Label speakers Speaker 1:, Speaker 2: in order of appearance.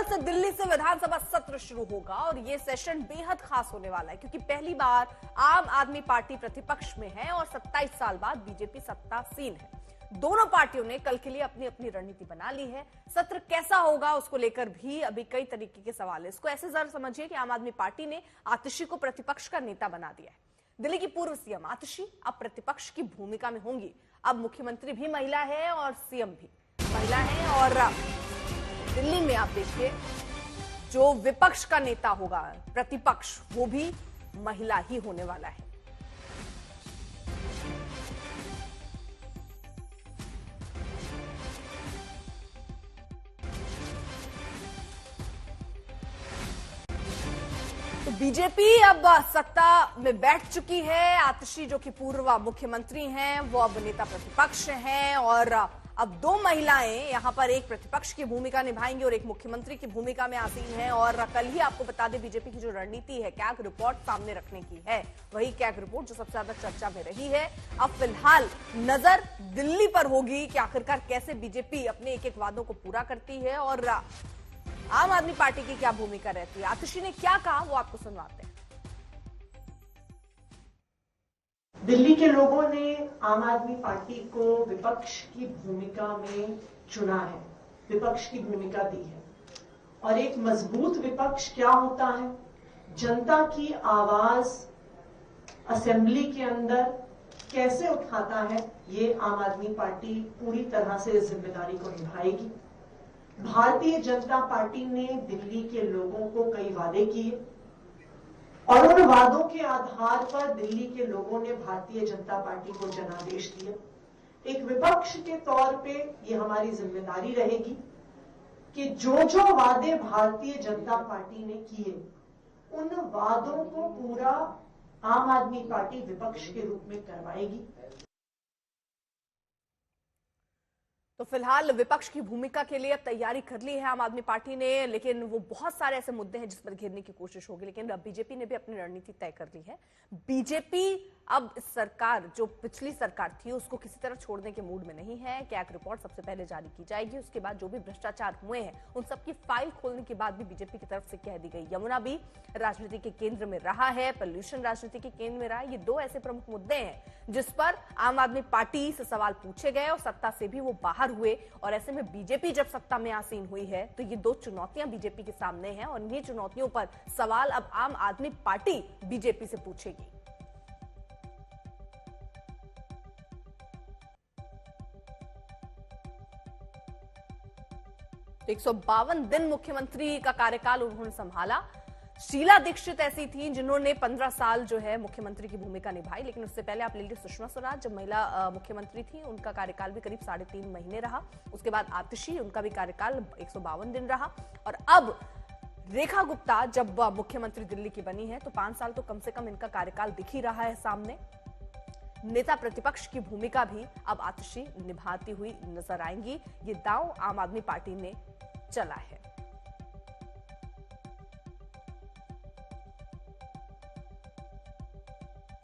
Speaker 1: से दिल्ली से विधानसभा सत्र शुरू होगा और ये सेशन बेहद खास होने वाला है क्योंकि पहली बार आम आदमी पार्टी प्रतिपक्ष में है और 27 साल बाद बीजेपी सत्तासीन है। दोनों पार्टियों ने कल के लिए अपनी अपनी रणनीति बना ली है। सत्र कैसा होगा उसको लेकर भी अभी कई तरीके के सवाल है। इसको ऐसे जरा समझिए कि आम आदमी पार्टी ने आतिशी को प्रतिपक्ष का नेता बना दिया है। दिल्ली की पूर्व सीएम आतिशी अब प्रतिपक्ष की भूमिका में होंगी। अब मुख्यमंत्री भी महिला है और सीएम भी महिला है और दिल्ली में आप देखिए जो विपक्ष का नेता होगा प्रतिपक्ष वो भी महिला ही होने वाला है। तो बीजेपी अब सत्ता में बैठ चुकी है। आतिशी जो कि पूर्व मुख्यमंत्री हैं वो अब नेता प्रतिपक्ष हैं और अब दो महिलाएं यहां पर एक प्रतिपक्ष की भूमिका निभाएंगी और एक मुख्यमंत्री की भूमिका में आसीन है। और कल ही आपको बता दें बीजेपी की जो रणनीति है कैग रिपोर्ट सामने रखने की है, वही कैग रिपोर्ट जो सबसे ज्यादा चर्चा में रही है। अब फिलहाल नजर दिल्ली पर होगी कि आखिरकार कैसे बीजेपी अपने एक एक वादों को पूरा करती है और आम आदमी पार्टी की क्या भूमिका रहती है। आतिशी ने क्या कहा वो आपको सुनवाते हैं।
Speaker 2: दिल्ली के लोगों ने आम आदमी पार्टी को विपक्ष की भूमिका में चुना है, विपक्ष की भूमिका दी है। और एक मजबूत विपक्ष क्या होता है, जनता की आवाज असेंबली के अंदर कैसे उठाता है, ये आम आदमी पार्टी पूरी तरह से जिम्मेदारी को निभाएगी। भारतीय जनता पार्टी ने दिल्ली के लोगों को कई वादे किए और उन वादों के आधार पर दिल्ली के लोगों ने भारतीय जनता पार्टी को जनादेश दिया। एक विपक्ष के तौर पे ये हमारी जिम्मेदारी रहेगी कि जो जो वादे भारतीय जनता पार्टी ने किए उन वादों को पूरा आम आदमी पार्टी विपक्ष के रूप में करवाएगी।
Speaker 1: तो फिलहाल विपक्ष की भूमिका के लिए अब तैयारी कर ली है आम आदमी पार्टी ने, लेकिन वो बहुत सारे ऐसे मुद्दे हैं जिस पर घेरने की कोशिश होगी। लेकिन अब बीजेपी ने भी अपनी रणनीति तय कर ली है। बीजेपी अब इस सरकार जो पिछली सरकार थी उसको किसी तरह छोड़ने के मूड में नहीं है। कैग रिपोर्ट सबसे पहले जारी की जाएगी, उसके बाद जो भी भ्रष्टाचार हुए हैं उन सबकी फाइल खोलने के बाद भी बीजेपी की तरफ से कह दी गई। यमुना भी राजनीति के केंद्र में रहा है, पॉल्यूशन राजनीति के केंद्र में रहा है। ये दो ऐसे प्रमुख मुद्दे हैं जिस पर आम आदमी पार्टी से सवाल पूछे गए और सत्ता से भी वो बाहर हुए। और ऐसे में बीजेपी जब सत्ता में आसीन हुई है तो ये दो चुनौतियां बीजेपी के सामने हैं और इन्हीं चुनौतियों पर सवाल अब आम आदमी पार्टी बीजेपी से पूछेगी। 152 दिन मुख्यमंत्री का कार्यकाल उन्होंने संभाला। शीला दीक्षित ऐसी थी जिन्होंने 15 साल जो है मुख्यमंत्री की भूमिका निभाई, लेकिन उससे पहले आप ले लीजिए सुषमा स्वराज जब महिला मुख्यमंत्री थी, उनका कार्यकाल भी करीब 3.5 महीने रहा। उसके बाद आतिशी, उनका भी कार्यकाल 152 दिन रहा। और अब रेखा गुप्ता जब मुख्यमंत्री दिल्ली की बनी है तो 5 साल तो कम से कम इनका कार्यकाल दिख ही रहा है सामने। नेता प्रतिपक्ष की भूमिका भी अब आतिशी निभाती हुई नजर आएंगी। ये दांव आम आदमी पार्टी ने चला है।